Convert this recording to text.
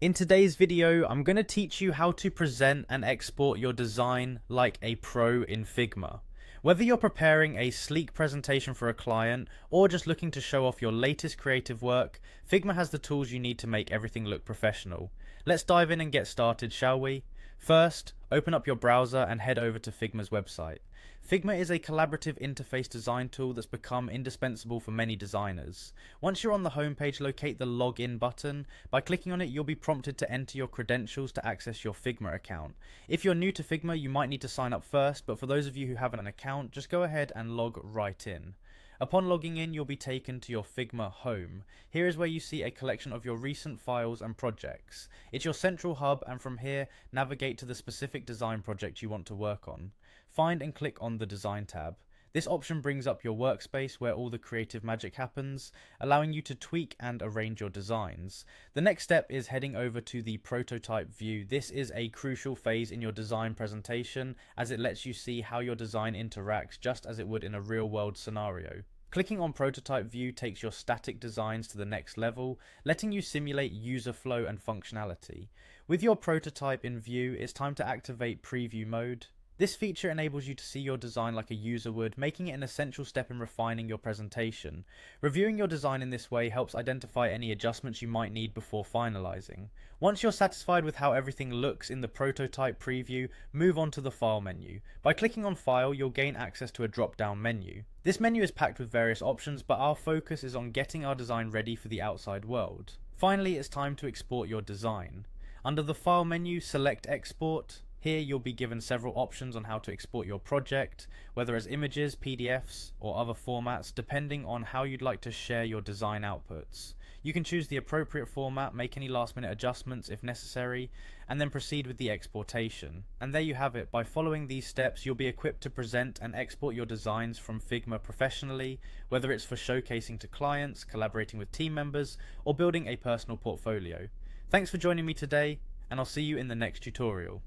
In today's video, I'm going to teach you how to present and export your design like a pro in Figma. Whether you're preparing a sleek presentation for a client or just looking to show off your latest creative work, Figma has the tools you need to make everything look professional. Let's dive in and get started, shall we? First, open up your browser and head over to Figma's website. Figma is a collaborative interface design tool that's become indispensable for many designers. Once you're on the homepage, locate the Login button. By clicking on it, you'll be prompted to enter your credentials to access your Figma account. If you're new to Figma, you might need to sign up first, but for those of you who have an account, just go ahead and log right in. Upon logging in, you'll be taken to your Figma home. Here is where you see a collection of your recent files and projects. It's your central hub, and from here, navigate to the specific design project you want to work on. Find and click on the Design tab. This option brings up your workspace where all the creative magic happens, allowing you to tweak and arrange your designs. The next step is heading over to the prototype view. This is a crucial phase in your design presentation as it lets you see how your design interacts just as it would in a real-world scenario. Clicking on prototype view takes your static designs to the next level, letting you simulate user flow and functionality. With your prototype in view, it's time to activate preview mode. This feature enables you to see your design like a user would, making it an essential step in refining your presentation. Reviewing your design in this way helps identify any adjustments you might need before finalizing. Once you're satisfied with how everything looks in the prototype preview, move on to the File menu. By clicking on File, you'll gain access to a drop-down menu. This menu is packed with various options, but our focus is on getting our design ready for the outside world. Finally, it's time to export your design. Under the File menu, select Export. Here you'll be given several options on how to export your project, whether as images, PDFs, or other formats, depending on how you'd like to share your design outputs. You can choose the appropriate format, make any last-minute adjustments if necessary, and then proceed with the exportation. And there you have it. By following these steps, you'll be equipped to present and export your designs from Figma professionally, whether it's for showcasing to clients, collaborating with team members, or building a personal portfolio. Thanks for joining me today, and I'll see you in the next tutorial.